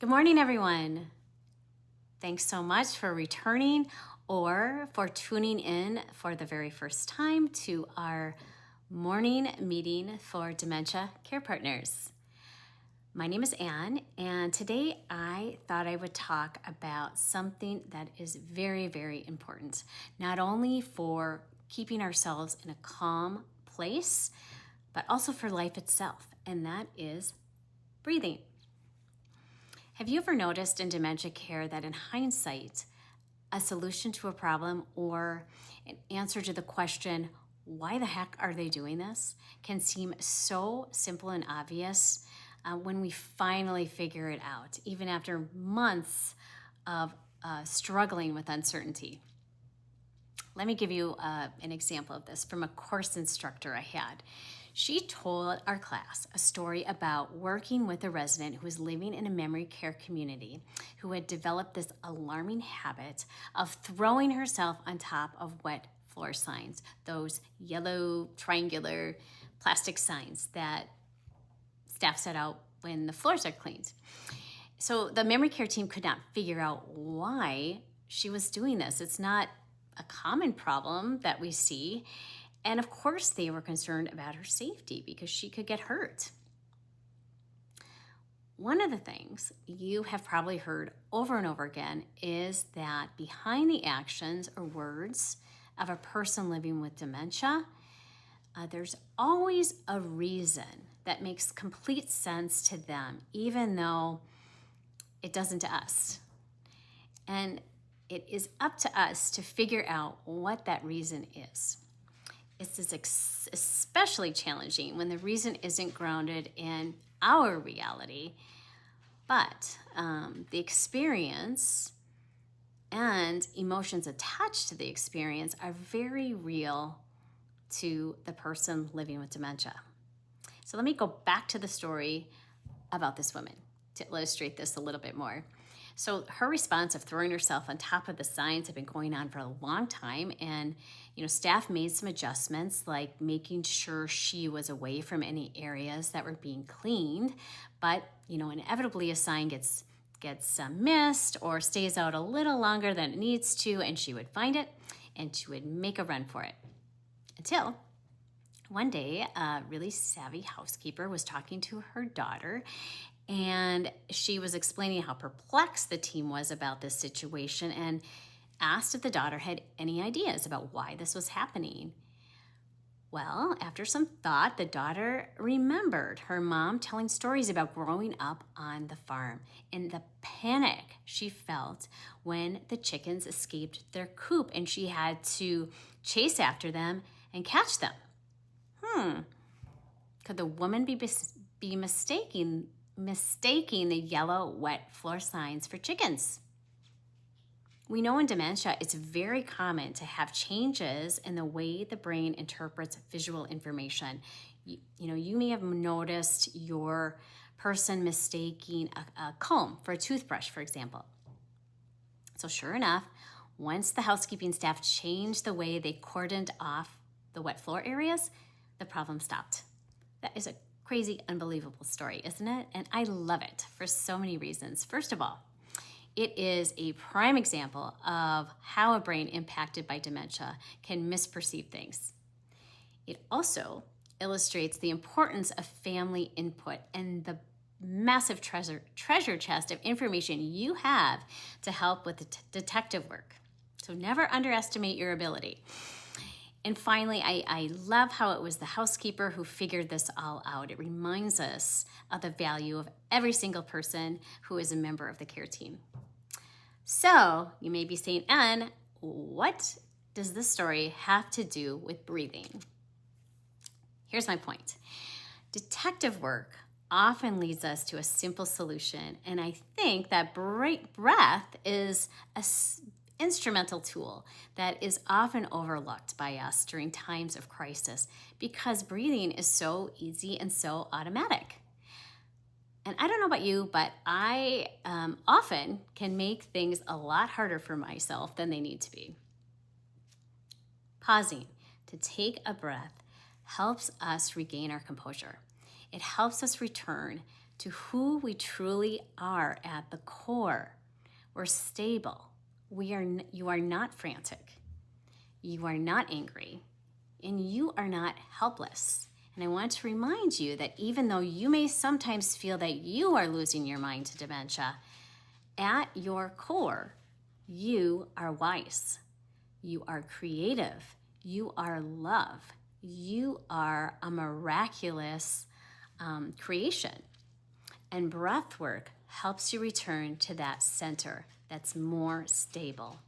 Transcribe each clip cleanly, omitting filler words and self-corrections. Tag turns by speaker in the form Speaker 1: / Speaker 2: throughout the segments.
Speaker 1: Good morning, everyone. Thanks so much for returning or for tuning in for the very first time to our morning meeting for Dementia Care Partners. My name is Anne, and today I thought I would talk about something that is very, very important, not only for keeping ourselves in a calm place, but also for life itself, and that is breathing. Have you ever noticed in dementia care that in hindsight, a solution to a problem or an answer to the question, why the heck are they doing this, can seem so simple and obvious when we finally figure it out, even after months of struggling with uncertainty? Let me give you an example of this from a course instructor I had. She told our class a story about working with a resident who was living in a memory care community who had developed this alarming habit of throwing herself on top of wet floor signs, those yellow triangular plastic signs that staff set out when the floors are cleaned. So the memory care team could not figure out why she was doing this. It's not a common problem that we see. And of course, they were concerned about her safety because she could get hurt. One of the things you have probably heard over and over again is that behind the actions or words of a person living with dementia, there's always a reason that makes complete sense to them, even though it doesn't to us. And it is up to us to figure out what that reason is. It's especially challenging when the reason isn't grounded in our reality, but the experience and emotions attached to the experience are very real to the person living with dementia. So let me go back to the story about this woman to illustrate this a little bit more. So her response of throwing herself on top of the signs had been going on for a long time, and staff made some adjustments, like making sure she was away from any areas that were being cleaned. But inevitably a sign gets missed or stays out a little longer than it needs to, and she would find it and she would make a run for it. Until one day, a really savvy housekeeper was talking to her daughter, and she was explaining how perplexed the team was about this situation and asked if the daughter had any ideas about why this was happening. Well, after some thought, the daughter remembered her mom telling stories about growing up on the farm and the panic she felt when the chickens escaped their coop and she had to chase after them and catch them. Could the woman be mistaking the yellow wet floor signs for chickens? We know in dementia it's very common to have changes in the way the brain interprets visual information. You may have noticed your person mistaking a comb for a toothbrush, for example. So sure enough, once the housekeeping staff changed the way they cordoned off the wet floor areas, the problem stopped. That is a crazy, unbelievable story, isn't it? And I love it for so many reasons. First of all, it is a prime example of how a brain impacted by dementia can misperceive things. It also illustrates the importance of family input and the massive treasure chest of information you have to help with the detective work. So never underestimate your ability. And finally, I love how it was the housekeeper who figured this all out. It reminds us of the value of every single person who is a member of the care team. So you may be saying, Anne, what does this story have to do with breathing? Here's my point. Detective work often leads us to a simple solution, and I think that breath is an instrumental tool that is often overlooked by us during times of crisis because breathing is so easy and so automatic. And I don't know about you, but I often can make things a lot harder for myself than they need to be. Pausing to take a breath helps us regain our composure. It helps us return to who we truly are at the core. We're stable. You are not frantic. You are not angry. And you are not helpless. And I want to remind you that even though you may sometimes feel that you are losing your mind to dementia, at your core, you are wise. You are creative. You are love. You are a miraculous creation. And breath work helps you return to that center that's more stable.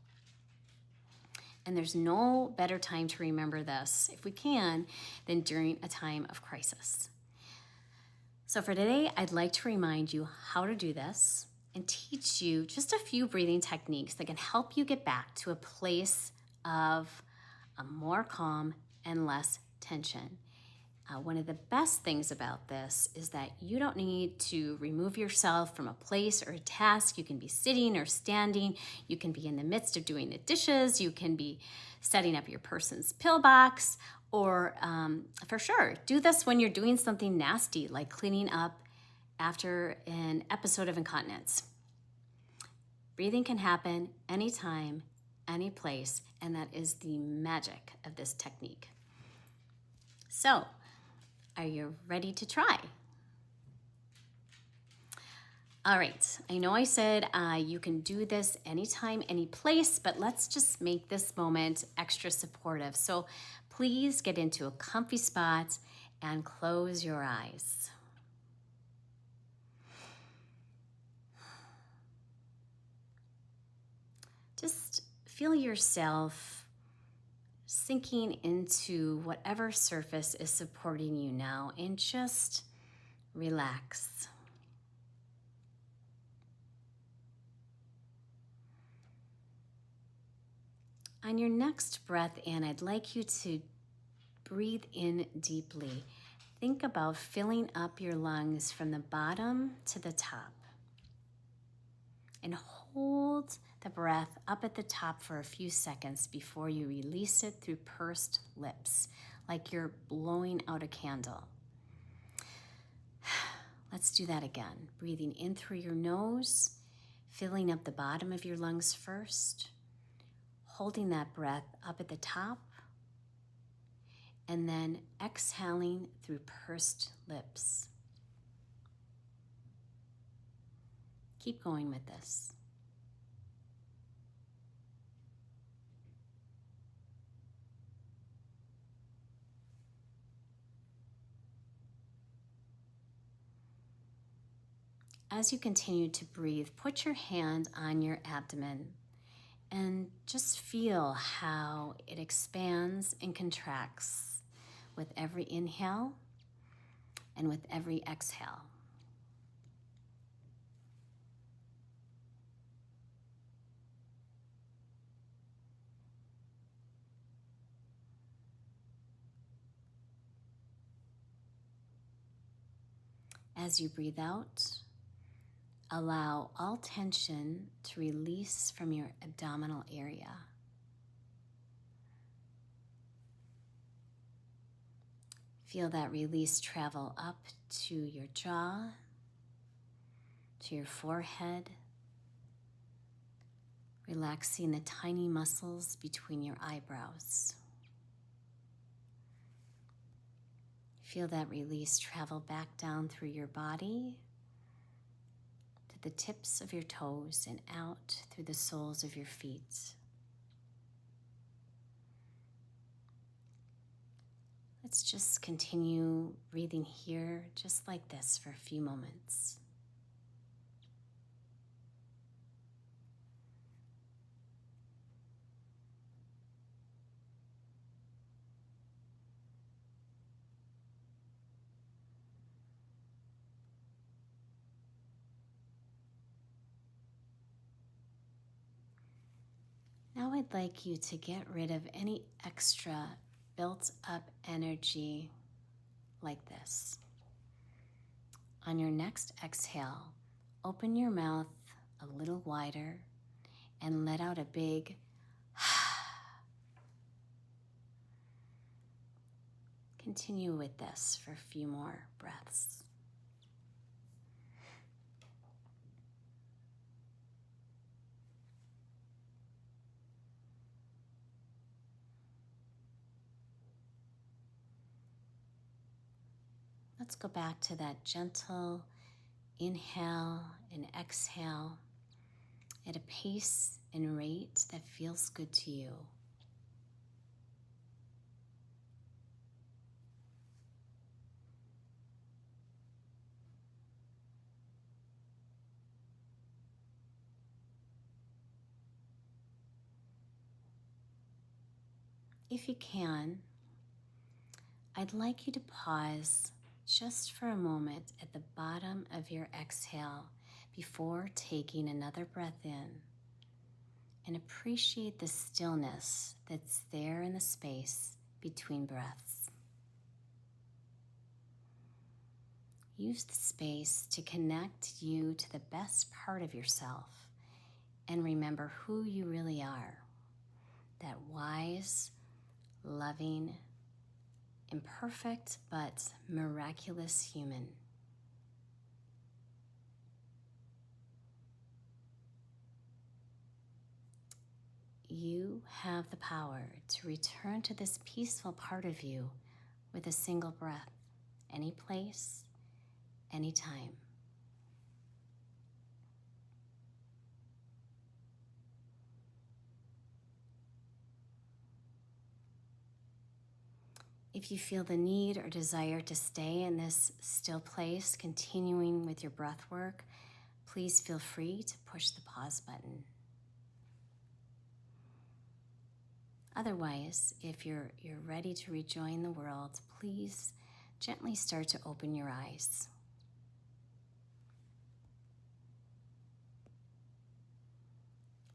Speaker 1: And there's no better time to remember this, if we can, than during a time of crisis. So for today, I'd like to remind you how to do this and teach you just a few breathing techniques that can help you get back to a place of a more calm and less tension. One of the best things about this is that you don't need to remove yourself from a place or a task. You can be sitting or standing. You can be in the midst of doing the dishes. You can be setting up your person's pill box. Or for sure, do this when you're doing something nasty like cleaning up after an episode of incontinence. Breathing can happen anytime, any place, and that is the magic of this technique. So, are you ready to try? All right, I know I said you can do this anytime, any place, but let's just make this moment extra supportive. So please get into a comfy spot and close your eyes. Just feel yourself sinking into whatever surface is supporting you now and just relax. On your next breath in, I'd like you to breathe in deeply. Think about filling up your lungs from the bottom to the top. And hold the breath up at the top for a few seconds before you release it through pursed lips, like you're blowing out a candle. Let's do that again. Breathing in through your nose, filling up the bottom of your lungs first, holding that breath up at the top, and then exhaling through pursed lips. Keep going with this. As you continue to breathe, put your hand on your abdomen and just feel how it expands and contracts with every inhale and with every exhale. As you breathe out, allow all tension to release from your abdominal area. Feel that release travel up to your jaw, to your forehead, relaxing the tiny muscles between your eyebrows. Feel that release travel back down through your body to the tips of your toes and out through the soles of your feet. Let's just continue breathing here just like this for a few moments. Now I'd like you to get rid of any extra built up energy like this. On your next exhale, open your mouth a little wider and let out a big Continue with this for a few more breaths. Let's go back to that gentle inhale and exhale at a pace and rate that feels good to you. If you can, I'd like you to pause just for a moment at the bottom of your exhale before taking another breath in, and appreciate the stillness that's there in the space between breaths. Use the space to connect you to the best part of yourself and remember who you really are, that wise, loving, imperfect but miraculous human. You have the power to return to this peaceful part of you with a single breath, any place, any time. If you feel the need or desire to stay in this still place, continuing with your breath work, please feel free to push the pause button. Otherwise, if you're ready to rejoin the world, please gently start to open your eyes.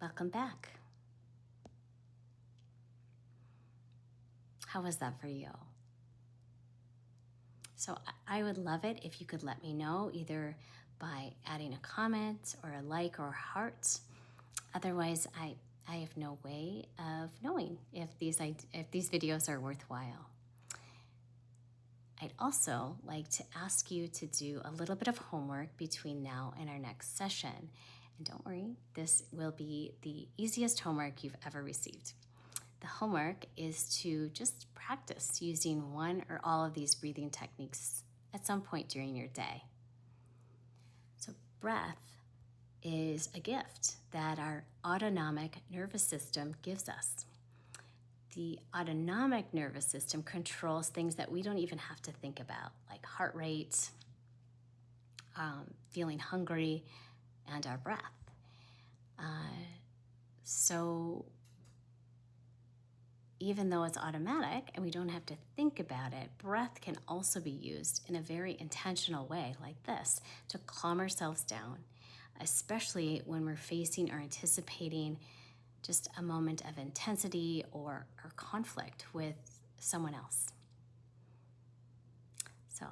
Speaker 1: Welcome back. How was that for you? So I would love it if you could let me know either by adding a comment or a like or a heart. Otherwise, I have no way of knowing if these videos are worthwhile. I'd also like to ask you to do a little bit of homework between now and our next session. And don't worry, this will be the easiest homework you've ever received. The homework is to just practice using one or all of these breathing techniques at some point during your day. So breath is a gift that our autonomic nervous system gives us. The autonomic nervous system controls things that we don't even have to think about, like heart rate, feeling hungry, and our breath. So even though it's automatic and we don't have to think about it, breath can also be used in a very intentional way like this to calm ourselves down, especially when we're facing or anticipating just a moment of intensity or conflict with someone else. So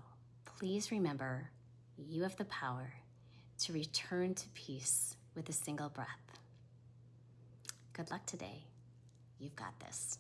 Speaker 1: please remember, you have the power to return to peace with a single breath. Good luck today. You've got this.